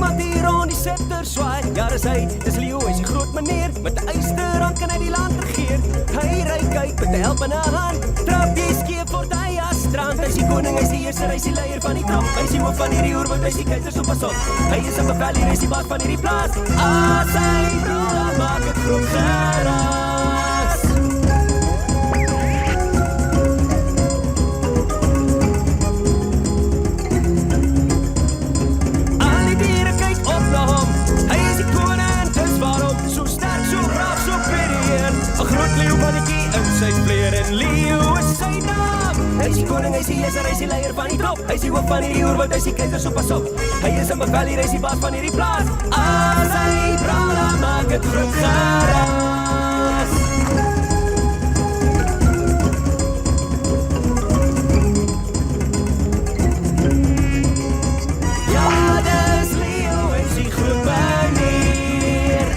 iemand hier rond die sitter swaai. Ja, dis hy, dis Leo, hy's die groot meneer. Met 'n ysterhand kan hy die land regeer. Hy ry kyk met 'n help in 'n hand. Trap die skeep voort hy as strand. Hy's die koning, hy's die eerste, hy's die leier van die trop. Hy's die hoof van hierdie oerwoud, hy's die keiser so pas op. Hy is 'n bevel, hy's die baas van hierdie plaas. As hy brul, maak dit groot geraas. Sy vleer en Leo is sy naam. Hy is die koning, hy is die heerser, hy is die leier van die trop. Hy is die hoof van hierdie oerwoud, hy is die keiser so pas op. Hy is 'n bevel, hy is die baas van hierdie plaas. As hy praat, dan maak dit groot geraas. Ja, dis Leo, hy is die groot meneer.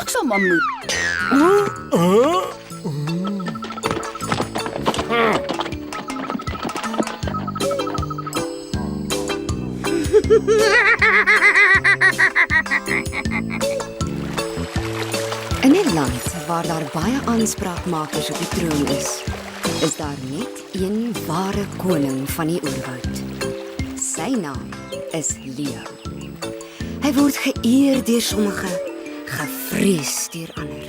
Ek sal maar moet. In 'n land waar daar baie aanspraakmakers op die troon is daar net een ware koning van die oerwoud. Sy naam is Leo. Hy word geëer deur sommige, gevrees deur ander.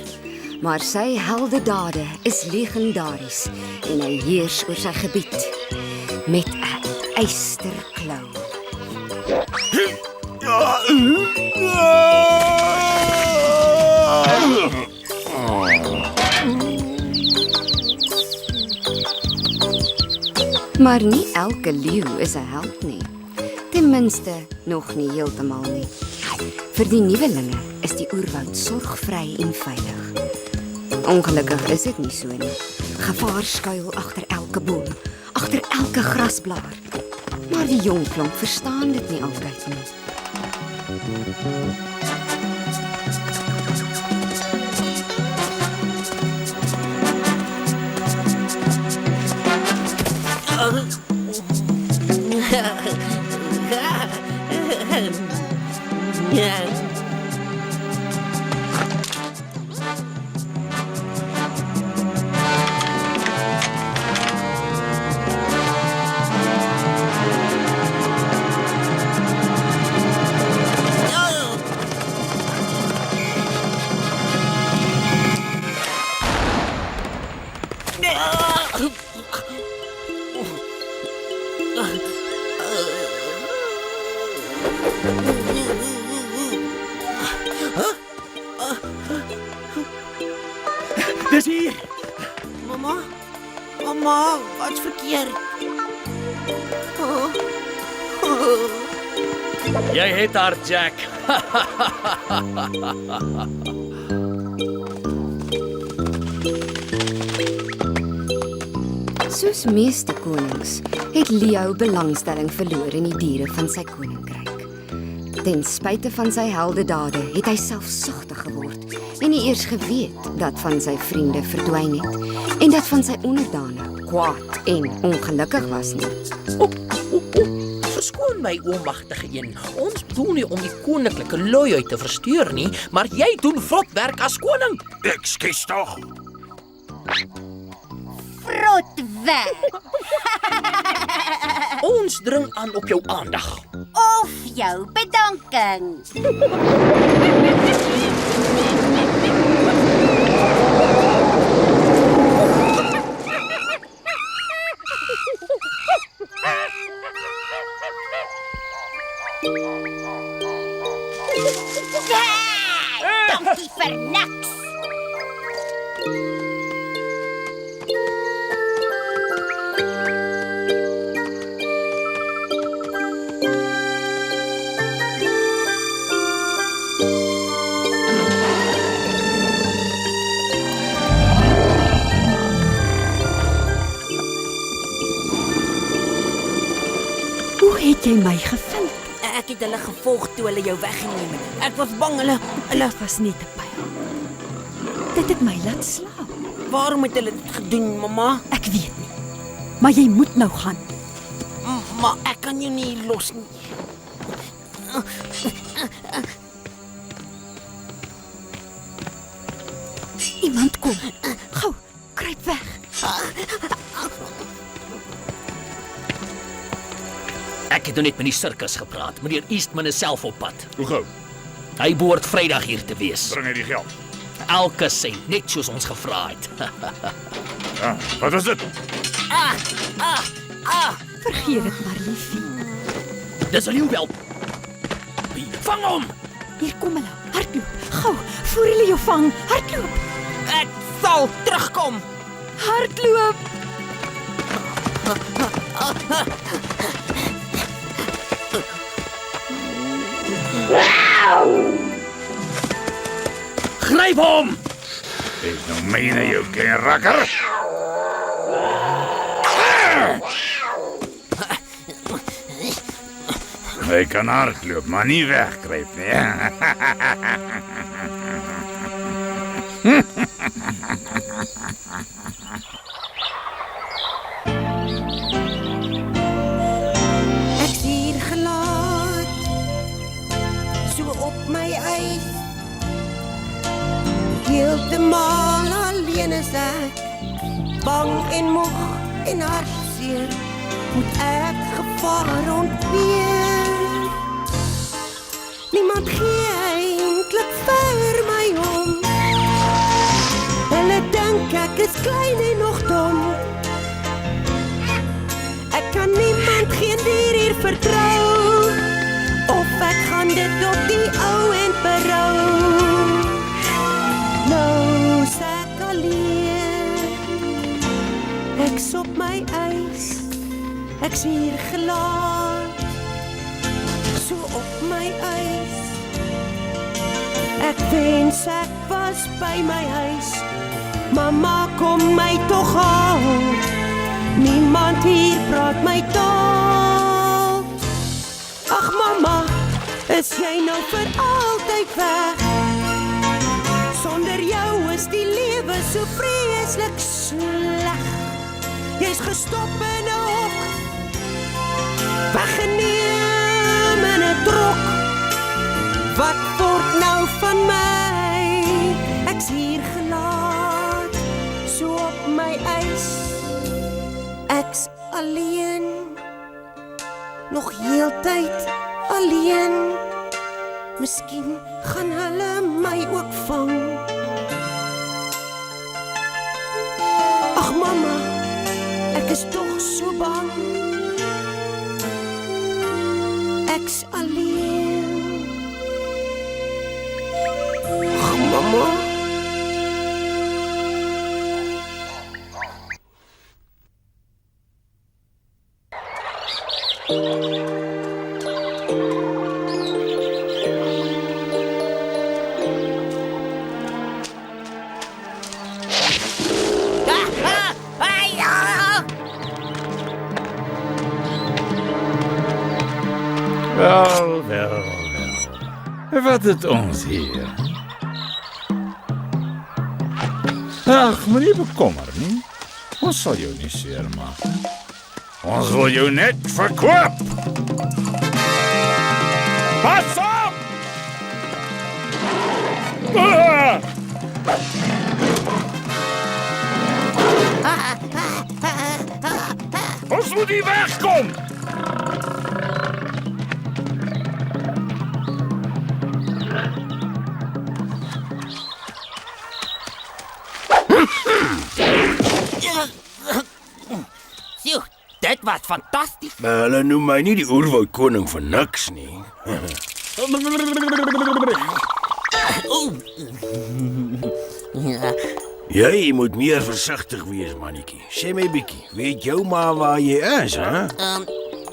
Maar sy heldedade is legendaries en hy heers oor sy gebied met 'n ysterklou. Maar nie elke leeu is 'n held nie. Ten minste nog nie heeltemal nie. Vir die nuwelinge is die oerwoud sorgvry en veilig. Ongelukkig is dit nie so nie. Gevaar skuil agter elke boom, agter elke grasblaar. Maar die jong klomp verstaan dit nie altyd nie. Dis hier. Mama, wat's verkeerd? Jy het haar, Jack. Soos meeste konings het Leo belangstelling verloor in die diere van sy koninkryk. Ten spyte van sy heldedade het hy selfsugtig geword en nie eers geweet dat van sy vriende verdwyn het en dat van sy onderdane kwaad en ongelukkig was nie. Verskoon my, o magtige een. Ons bedoel nie om die koninklike luiheid te versteur nie, maar jy doen vrot werk as koning. Ekskuus tog. Vrot werk. Ons dring aan op jou aandag. Of jou bedanking. Dankie vir niks. het jy my gevind? Ek het hulle gevolg toe hulle jou weggeneem het. Ek was bang hulle Dit was net 'n pyl. Dit het my laat slaap. waarom het hulle dit gedoen, mamma? Ek weet nie. Maar jy moet nou gaan. Maar ek kan jou nie los nie. Iemand kom. Gou, kruip weg. Ek het nou net met die sirkus gepraat. Meneer Eastman is self op pad. Hoe gou? Hy behoort Vrydag hier te wees. Bring hy die geld. Elke sent, net soos ons gevra het. Ja, wat is dit? Vergeet dit maar, liefie. Dis 'n leeuwel. Vang hom! Hier kom hulle. Hardloop. Gou, voor hulle jou vang. Hardloop. Ek sal terugkom. Hardloop. Gryp hom! Dis nou myne jou klein rakker. Hy kan hardloop, maar nie wegkruip nie. Ek hier gelaat. So op my eis. Heeltemal alleen is ek. Bang en moeg en hartseer. Moet ek gevaar ontweer. Niemand gee eintlik vir my om. Hulle dink ek is klein en nog dom. Ek kan niemand geen dier hier vertrou. Of ek gaan dit op die ou en berou. Nou is ek alleen. Ek's op my eis. Ek's hier gelaat. So op my eis. Ek wens ek was by my huis. Mamma, kom my tog haal. Niemand hier praat my taal. Ag mamma, is jy nou vir altyd weg? Sonder jou is die lewe so vreeslik sleg. Jy's gestop in 'n hok, weggeneem in 'n trok. Wat word nou van my? Ek's hier gelaat, so op my eis. Ek's alleen, nog heeltyd alleen. Miskien gaan hulle my ook vang. Ag mamma, ek is tog so bang. Ek's alleen. Ag mamma. Wel, wel, wel. Wat het ons hier? Ag, moenie bekommer nie. Ons sal jou nie seermaak. Ons wil jou net verkoop. Pas op! Ah! Ons moet hier wegkom! Sjoe, dit was fantasties. Maar hulle noem my nie die oerwoud koning vir niks nie. Jy moet meer versigtig wees, mannetjie. Sê my bietjie, weet jou maar waar jy is, hè?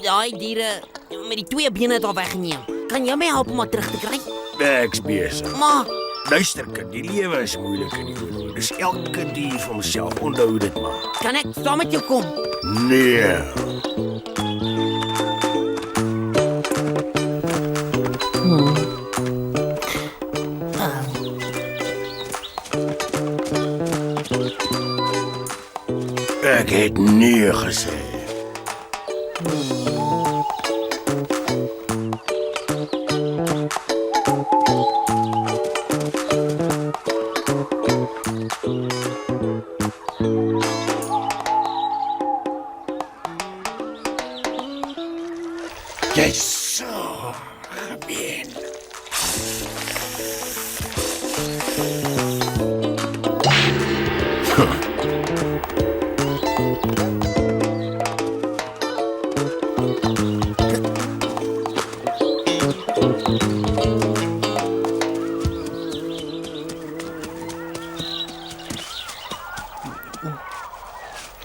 Daai diere met die twee bene het al weggeneem. Kan jy my help om maar terug te kry? Ek's besig. Maar Luister kind, die lewe is moeilik in die oerwoud. Dis elke dier vir homself, onthou dit maar. kan ek saam met jou kom? Nee. het nee gesê. Jy's so gemeen.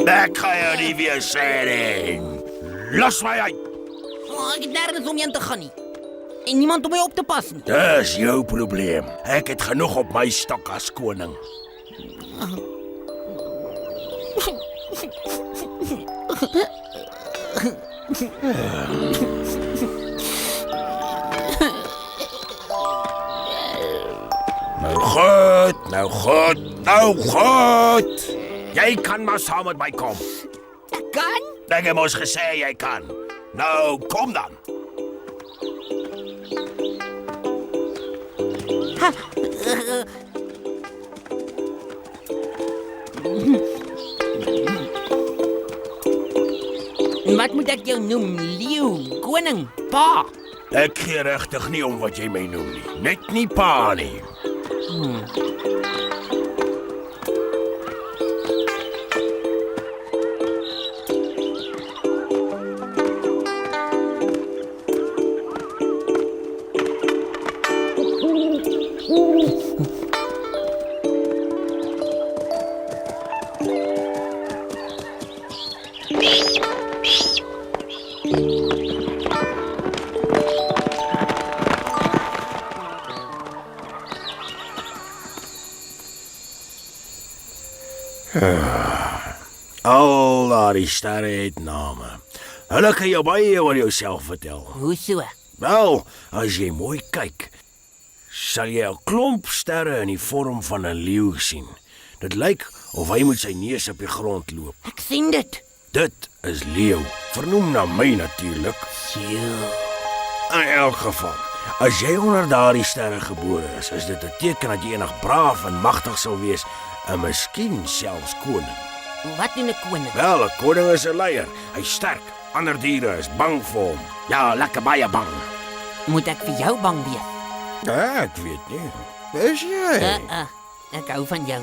Ek ga jou nie weer sê nie. Los my uit. Ek het nergens om heen te gaan nie. En niemand om my op te pas nie. Dis jou probleem. Ek het genoeg op my stok as koning. Nou goed. Jy kan maar saam met my kom. Ek kan? Ek het mos gesê jy kan. Nou, kom dan. Wat moet ek jou noem? Leeu, koning, pa? Ek gee regtig nie om wat jy my noem nie. Net nie pa nie. Al daardie sterre het name. Hulle kan jou baie oor jouself vertel. Hoe so? Wel, as jy mooi kyk, sal jy 'n klomp sterre in die vorm van 'n leeu sien. Dit lyk of hy met sy neus op die grond loop. Ek sien dit. Dit is leeu, vernoem na my natuurlik. In elk geval, as jy onder daardie sterre gebore is dit 'n teken dat jy eendag braaf en magtig sal wees en miskien selfs koning. Wat doen 'n koning? Wel, 'n koning is 'n leier. Hy's sterk. Ander diere is bang vir hom. Ja, lekker baie bang. Moet ek vir jou bang wees? Ek weet nie. Is jy? Ek hou van jou.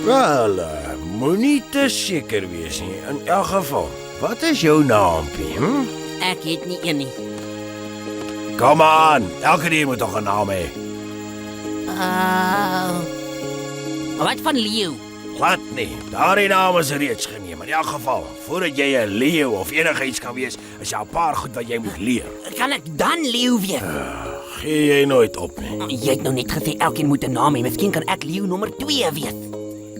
Wel, moenie te seker wees nie. In elk geval, wat is jou naampie? Ek het nie een nie. Kom aan, elke dier moet toch 'n naam hê. Wat van leeu? Glad nie, daardie naam is reeds geneem. In elk geval, voordat jy 'n leeu of enigiets kan wees, is daar 'n paar goed wat jy moet leer. Kan ek dan leeu wees? Gee jy nooit op nie. Jy het nou net gesê elkeen moet 'n naam hê. Miskien kan ek leeu nommer 2 wees.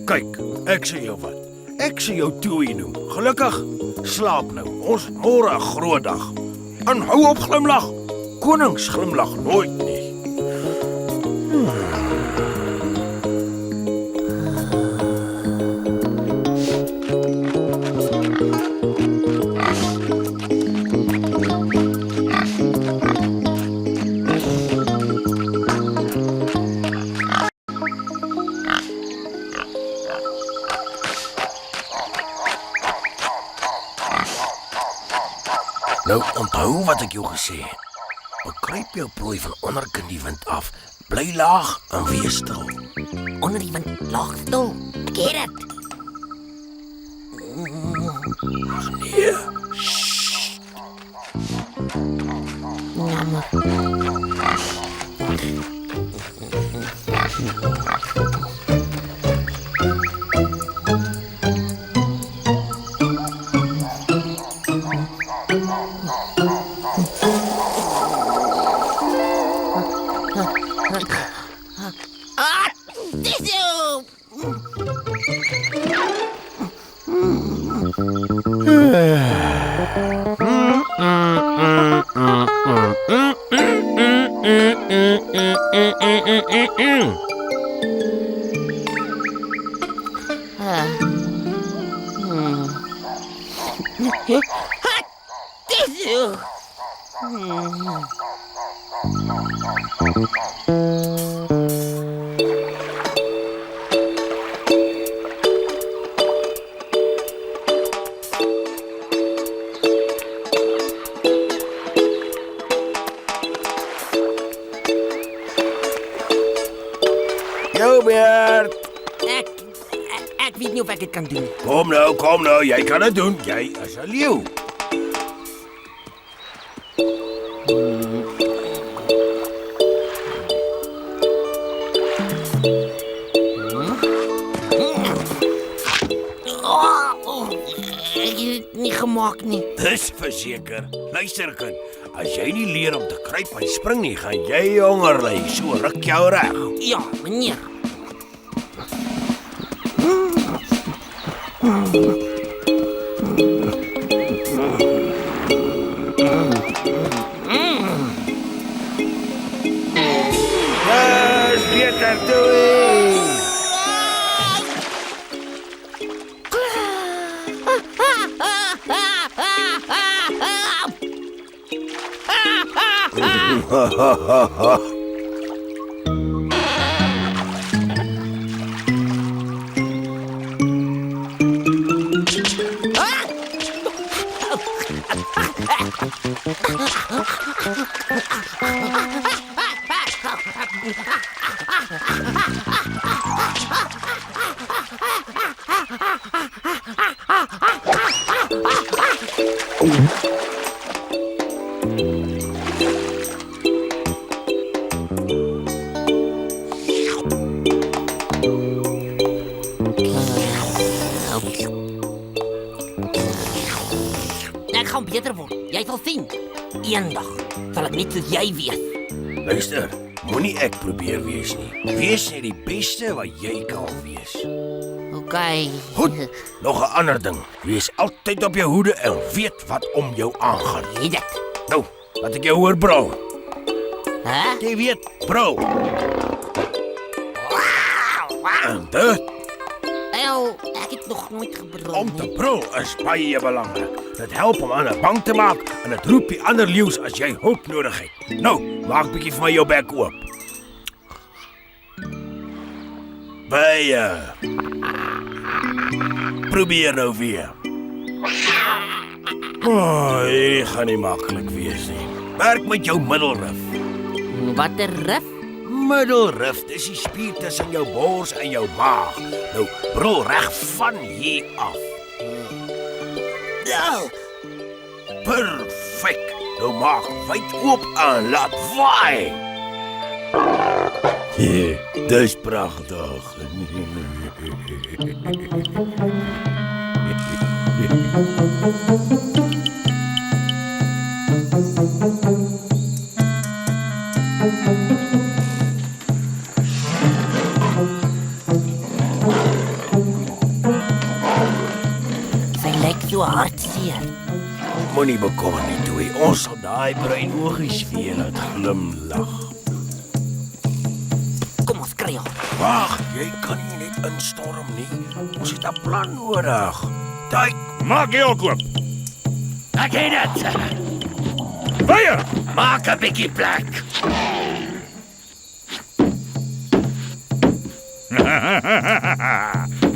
Kyk, ek sê jou wat. Ek sê jou Toei noem. Gelukkig, slaap nou. Ons het môre 'n groot dag. En hou op glimlag. Konings glimlag nooit nie. Nou, onthou wat ek jou gesê het. Bekruip jou prooi van onderkant die wind af. Bly laag en wees stil. Onder die wind laag stil. Ek het dit. Ag nee. Jou beurt. Ek weet nie of ek dit kan doen. Kom nou, jy kan dit doen. Jy is 'n leeu. Ek het dit nie gemaak nie. Dis verseker. Luister kind, as jy nie leer om te kruip en spring nie, gaan jy honger ly. So ruk jou reg. Ja, meneer. Dis beter doen. Ek gaan beter word. Jy sal sien. Eendag sal ek net soos jy wees. Luister, moenie ek probeer wees nie. Wees net die beste wat jy kan wees. Okay. Goed, nog 'n ander ding. Wees altyd op jou hoede en weet wat om jou aangaan. Weet dit. Nou, laat ek jou hoor brul. Hè? Jy weet, brul. En dit, Ek het nog nooit gebrul om te nie. brul is baie belangrik. Dit help om ander bang te maak en dit roep die ander leeu's as jy hulp nodig het. Nou, maak bietjie vir my jou bek oop. Baie. Probeer nou weer. Dit gaan nie maklik wees nie. Werk met jou middelrif. Watter rif? Middelrif, dis die spier tussen jou bors en jou maag. Nou, brul reg van hier af. Nou. Perfek. Nou maak wyd oop en laat waai. Dis pragtig. Sy lyk so hartseer. Moenie bekommer nie, toe. Ons sal daai bruin oogies weer laat glimlag. Kom ons kry haar. Wag, jy kan nie net instorm nie. Ons het 'n plan nodig. Kyk, Maak jy ook oop. Ek het dit. Baie. Maak 'n bietjie plek.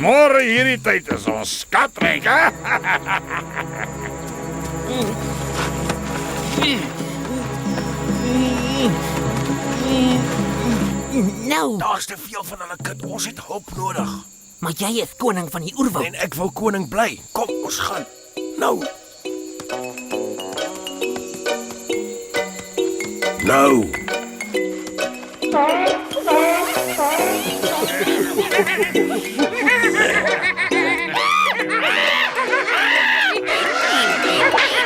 Môre hierdie tyd is ons skatryk, hè? Nou, daar's te veel van hulle kind. Ons het hulp nodig. maar jy is koning van die oerwoud. En ek wil koning bly. Kom, ons gaan. Nou. Nou.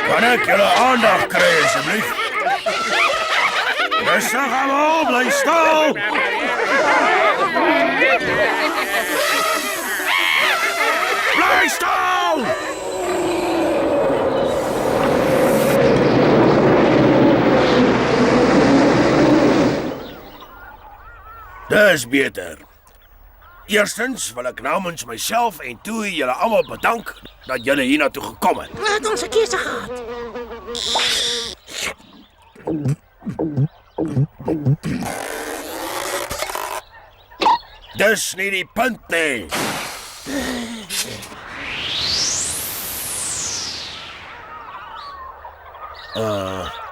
Kan ek julle aandag kry asseblief? Rustig almal, bly stil. Bly stil. Dis beter. Eerstens wil ek namens myself en toe julle almal bedank dat julle hiernatoe gekom het. We het ons 'n keuse gehad. Dis nie die punt nie.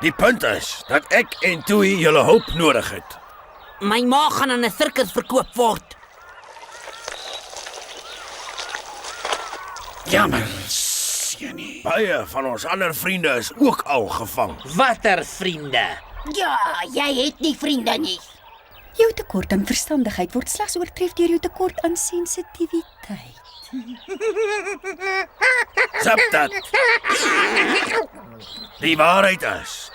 Die punt is dat ek en Tui julle hulp nodig het. My ma gaan aan 'n sirkus verkoop word. Jammer, Jenny. Baie van ons ander vriende is ook al gevang. Watter vriende? Ja, jy het nie vriende nie. Jou tekort aan verstandigheid word slegs oortref deur jou tekort aan sensitiwiteit. Sap dat. Die waarheid is,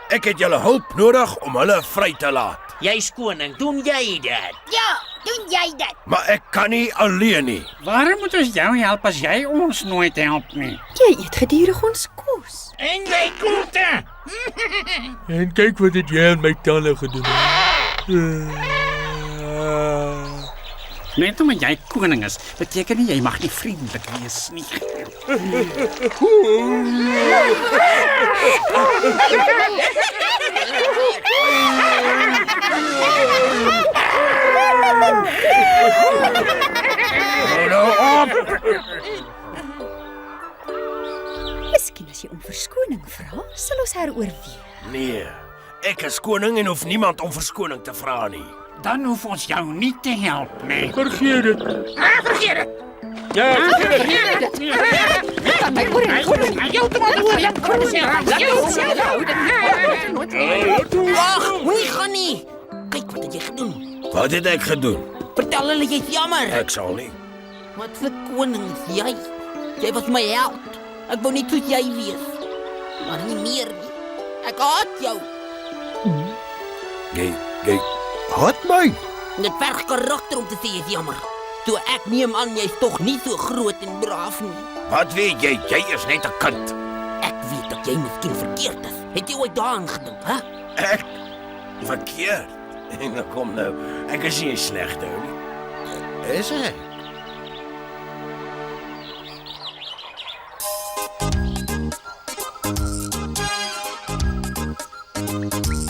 ek het julle hulp nodig om hulle vry te laat. Jy's koning, doen jy dit? Ja, doen jy dit? Maar ek kan nie alleen nie. Waarom moet ons jou help as jy ons nooit help nie? Jy eet gedurig ons kos. En jy koete! En kyk wat het jy aan my tande gedoen. Net omdat jy koning is, beteken nie jy mag nie vriendelik wees nie. Miskien as jy om verskoning vra, sal ons heroorweeg. Nee, ek is koning en hoef niemand om verskoning te vra nie. Dan hoef ons jou nie te help nie. Vergeet dit. Vergeet dit. Ja, Wag, moenie gaan nie. Kyk wat het jy gedoen. Wat het ek gedoen? Vertel hulle jy's jammer. Ek sal nie. Wat 'n koning is jy? Jy was my held. Ek wou net soos jy wees. Maar nie meer nie. Ek haat jou. Jy haat my? Dit verg karakter om te sê jy's jammer. Toe ek neem aan jy's tog nie so groot en braaf nie. Wat weet jy? Jy is net 'n kind. Ek weet dat jy miskien verkeerd is. Het jy ooit daaraan gedink, hè? Ek verkeerd. En kom nou, ek is nie 'n slegte ou nie. Is ek?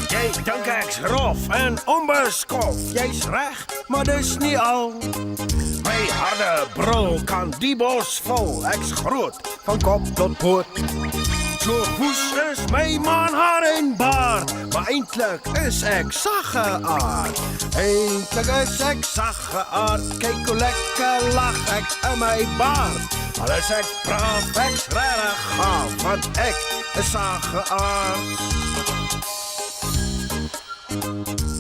Jy dink ek's rof en onbeskof. Jy's reg, maar dis nie al. My harde brul kan die bos vol. Ek's groot van kop tot poot. So woes is my man haar en baard, maar eintlik is ek sagge aard. Eintlik is ek sagge aard, kyk hoe lekker lag ek in my baard. Al is ek braaf, ek's regtig gaaf, want ek is sagge aard.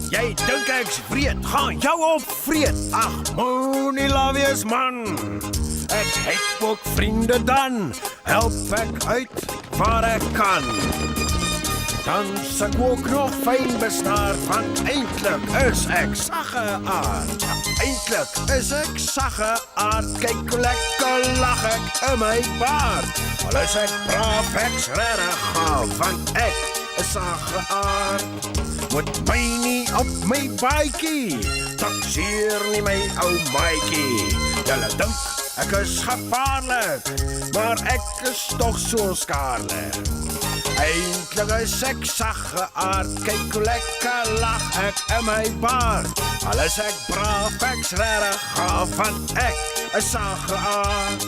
Jy dink ek's wreed, gaan jou opvreed. Ag, moenie laat wees man. Ek het ook vriende dan, help ek uit waar ek kan. Dan sal ek ook nog fyn bestaar, want eintlik is ek sagge aard. Eintlik is ek sagge aard, kyk hoe lekker lag ek in my baard. Al is ek braaf, ek's regtig gaaf, want ek is sagge aard. Moet my nie op my baadjie, taxeer nie my ou maatjie. Julle dink ek is gevaarlik, maar ek is tog so skaarlik. Eintlik is ek sagge aard, kyk hoe lekker lag ek in my baard. Al is ek braaf, ek's regtig gaaf, want ek is sagge aard.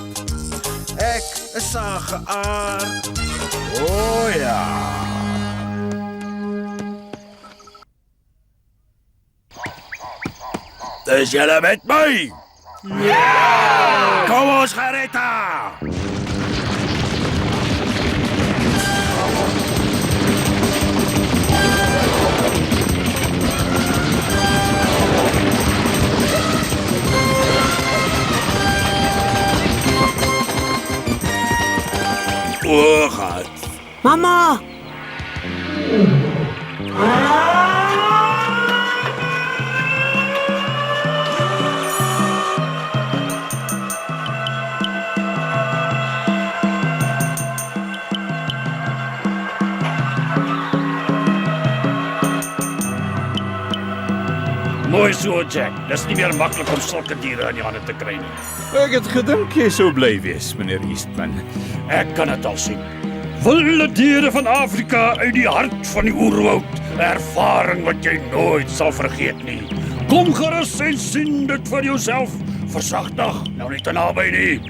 Ek is sagge aard. O ja. Is julle met my? Ja! Kom ons geretta! O, gat. Mama! Mooi so, Jack. Dis nie meer maklik om sulke diere in die hande te kry nie. Ek het gedink jy sou bly wees, meneer Eastman. Ek kan dit al sien. Wilde diere van Afrika uit die hart van die oerwoud. Ervaring wat jy nooit sal vergeet nie. Kom gerus en sien dit vir jouself. Versagtig, nou nie te naby nie.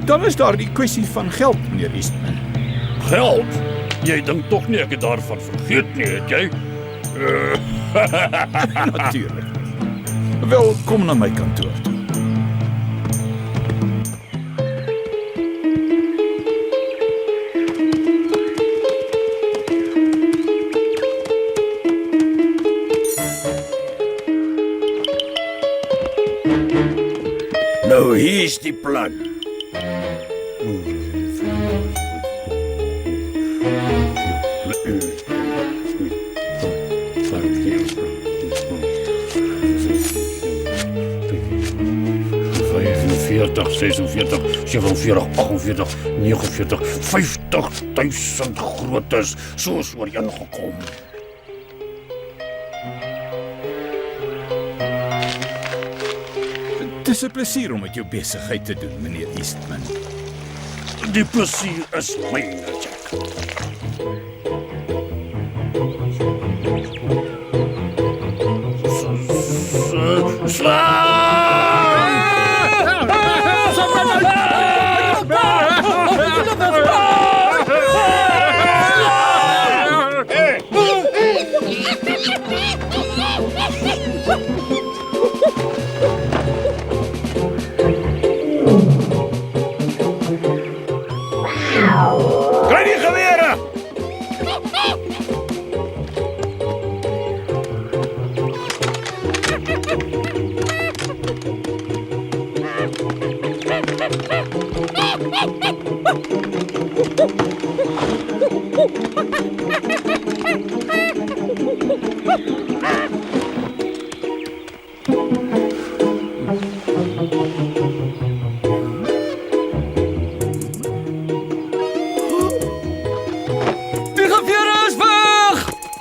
Dan is daar die kwessie van geld, meneer Eastman. Geld? Jy dink tog nie ek het daarvan vergeet nie, het jy? Natuurlijk. Wel, kom na my kantoor toe. Nou, hier is die plan. $46, 46, 47, 48, 49, 50.000 grootes, soos ooreengekom. Het is 'n plesier om met jou besigheid te doen, meneer Eastman. Die plesier is myne, Jack. Kry die gewere!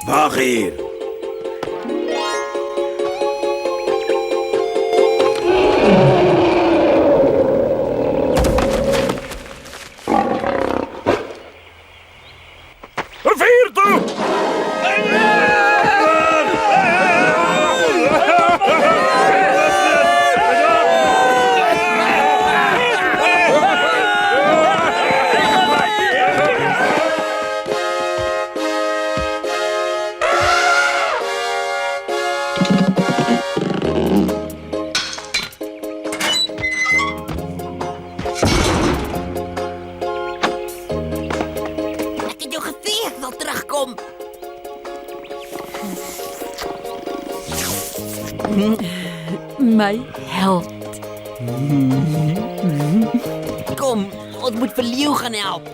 Wag hier. Vier toe! Ek het jou gesê ek sal terugkom. My held. Kom, ons moet vir Leeu gaan help.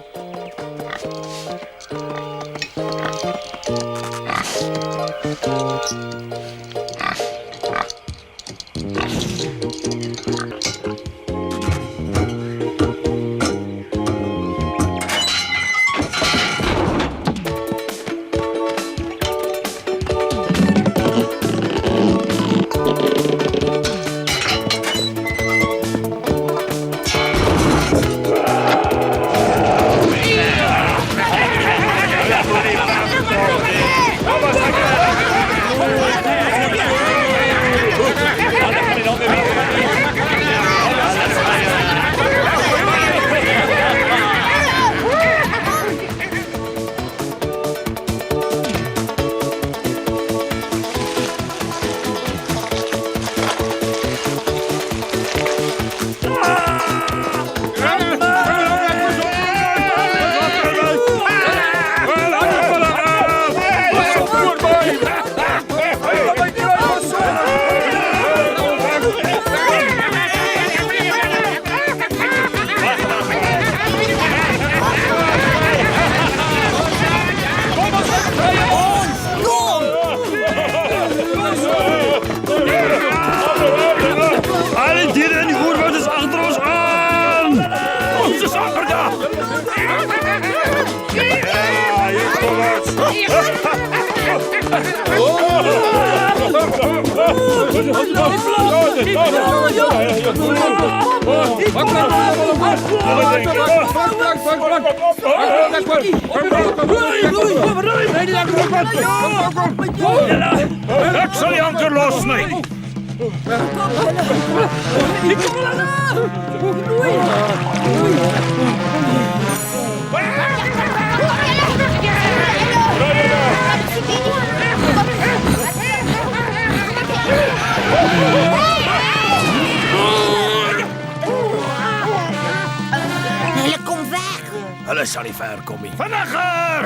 Ja, hier kom ons. Ek sal die anker lossny. Hulle kom weg. Hulle sal nie ver kom nie. Vinniger!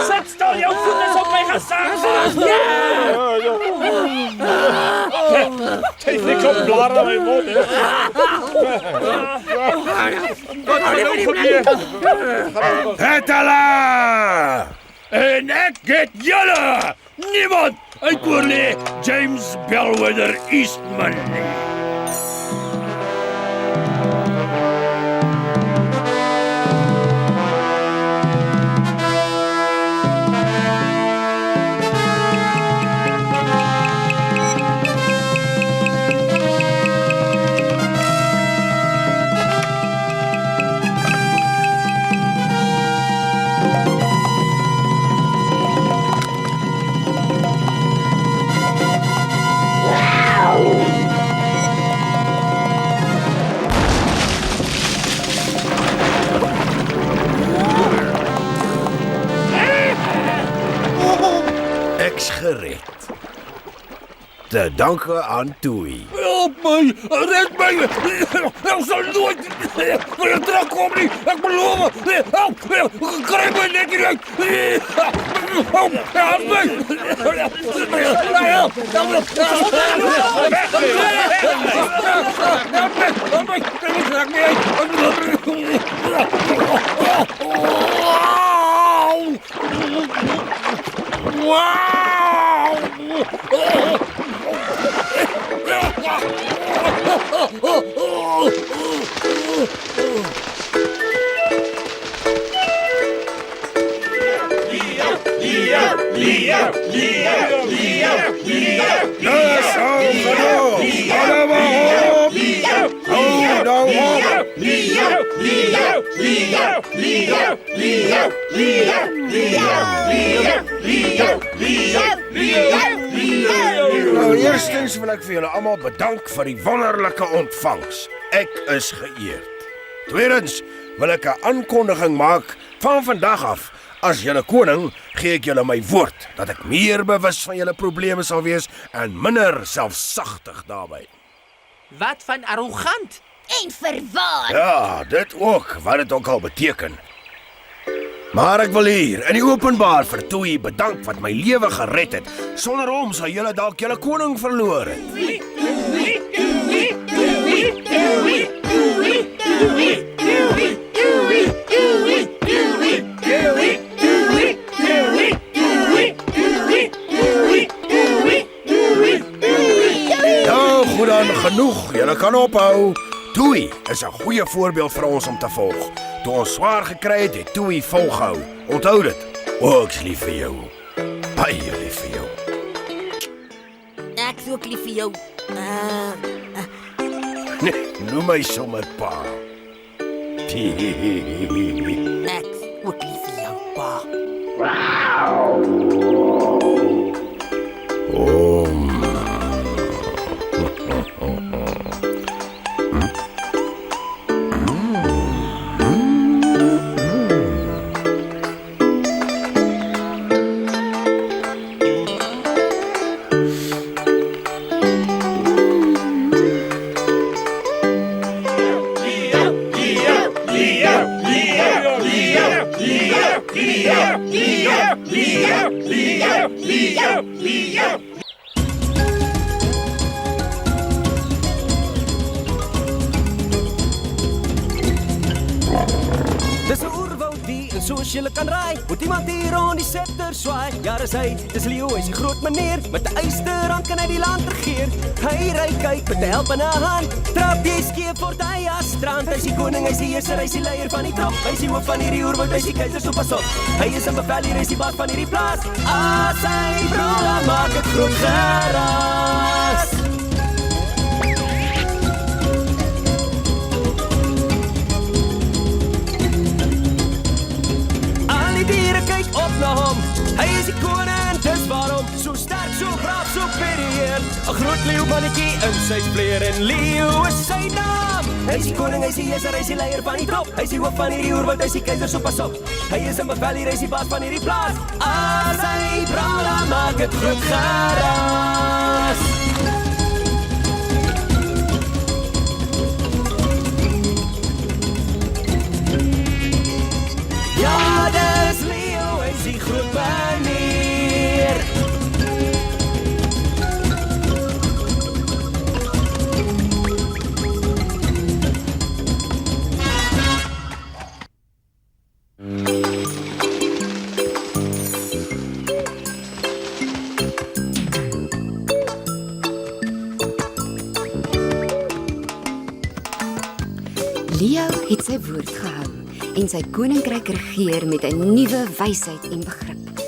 Zet stel jouw voeten op mijn gezicht! Het heeft niks op blaren aan mijn mond. Het hulle! En ek het julle! Niemand uit Oorlê James Bellwether Eastman nie. Ek's gered. Te danke aan Toei. Help my! Red my! Ek sal nooit weer terugkom nie! Ek beloof! Help! Kry my net hier uit! Help my! Help my! Nou, eerstens wil ek vir julle almal bedank vir die wonderlike ontvangs. Ek is geëerd. Tweedens wil ek 'n aankondiging maak van vandag af. As julle koning, gee ek julle my woord dat ek meer bewus van julle probleme sal wees en minder selfsugtig daarbey. Wat van arrogant? En verwaand. Ja, dit ook, wat dit ook al beteken. Maar ek wil hier in die openbaar vir Toei bedank wat my lewe gered het. Sonder hom sou julle dalk julle koning verloor het. genoeg, julle kan ophou. Toei is 'n goeie voorbeeld vir ons om te volg. Toe ons swaar gekry het, het Toei volgehou. Onthou dit. Ek's lief vir jou. Baie lief vir jou. Ek is ook lief vir jou. Nee, noem my sommer pa. Ek is ook lief vir jou, pa. Dis 'n oerwoud die en soos julle kan raai, moet iemand hier rond die scepter swaai. Ja, dis hy, dis Leo, hy's die groot meneer, met 'n ysterhand kan hy die land regeer. Hy ry kyk met 'n helpende hand, trap die skeep voor hy as strand. Hy's die koning, hy's die heerser, hy's die leier van die trop. Hy's die hoof van hierdie oerwoud, hy's die keiser so pas op. Hy is 'n bevel hier, hy's die baas van hierdie plaas. As hy brul, dan maak dit groot geraas. Kyk op na hom, hy is die koning, dis waarom so sterk, so braaf, so superieur. 'n Groot leeuwmannetjie in sy vleer en Leo is sy naam. Hy is die koning, hy is die heerser, hy is die leier van die trop. Hy is die hoof van hierdie oerwoud, hy is die keiser, so pas op. Hy is 'n bevel hier, hy is die baas van hierdie plaas. As hy braal, dan maak het groot geraas. Ja, dis Leo, hy is die groot meneer. Leo het sy woord gehou en sy koninkryk regeer met 'n nuwe wysheid en begrip.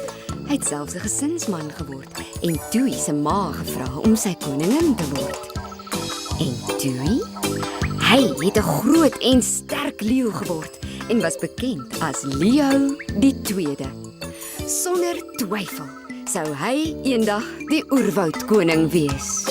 Hy het selfs 'n gesinsman geword en Toei se ma gevra om sy koningin te word. En Toei? Hy het 'n groot en sterk leeu geword en was bekend as Leo die Tweede. Sonder twyfel sou hy eendag die oerwoudkoning wees.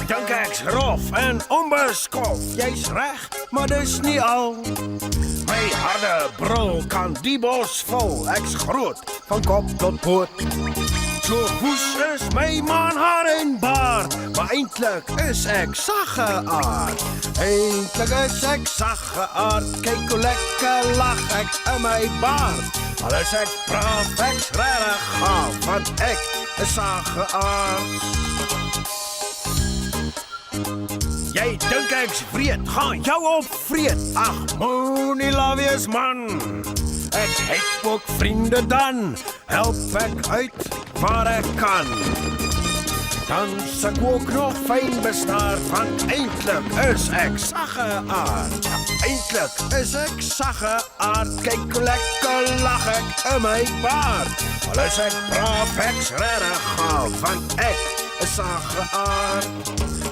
Dink ek's rof en onbeskof. Jy's reg, maar dis nie al. My harde brul kan die bos vol. Ek's groot van kop tot poot. So woes is my manhaar en baard, maar eintlik is ek sagge aard. Eintlik is ek sagge aard. Kyk hoe lekker lag ek in my baard. Al is ek braaf, ek's regtig gaaf, want ek is sagge aard. Jy dink ek's wreed, gaan jou opvreed. Ag, moenie laat wees man. Ek het ook vriende dan, help ek uit waar ek kan. Dan se ek ook nog fyn bestaar, want eintlik is ek sagge aard. Eintlik is ek sagge aard, kyk hoe lekker lag ek in my baard. Al is ek braaf, ek's regtig gaaf, want ek is sagge aard.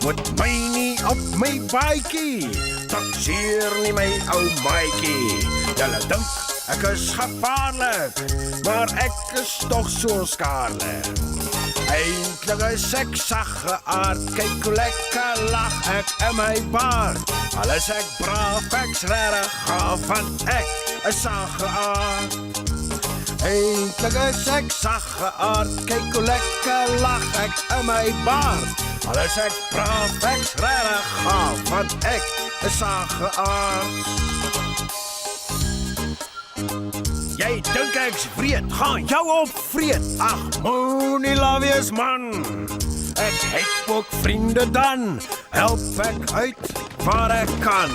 Moet my nie op my baadjie, takseer nie my ou maatjie. Julle dink ek is gevaarlik, maar ek is tog so skaarlik. Eintlik is ek sagge aard, kyk hoe lekker lag ek in my baard. Al is ek braaf, ek's regtig gaaf, want ek is sagge aard. Eintlik is ek sagge aard, kyk hoe lekker lag ek in my baard. Al is ek braaf, ek's regtig gaaf, want ek is sageaard. Jy dink ek's wreed, gaan jou opvreed. Ag, moenie laat wees man. Ek het ook vriende dan, help ek uit waar ek kan.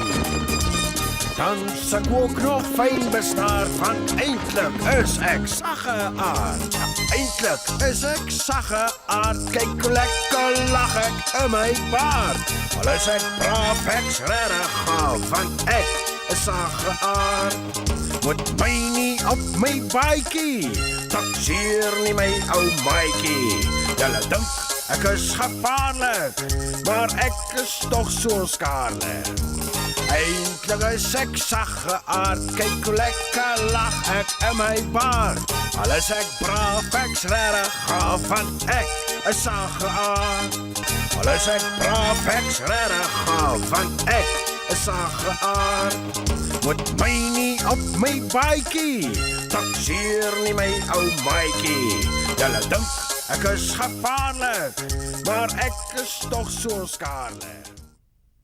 Dan se ek ook nog fyn bestaar, want eintlik is ek sageaard. Eintlik is ek sageaard, kyk hoe lekker lag ek in my baard. Al is ek braaf, ek's regtig gaaf, want ek is sageaard. Moet my nie op my baadjie, takseer nie my ou maatjie. Julle dink ek is gevaarlik, maar ek is tog so skaarlik. Eintlik is ek sageaard, kyk hoe lekker lag ek in my baard. Al is ek braaf, ek's regtig gaaf, want ek is sageaard. Al is ek braaf, ek's regtig gaaf, want ek is sageaard. Moet my nie op my baadjie, takseer nie my ou maatjie. Julle dink ek is gevaarlik, maar ek is tog so skaarlik.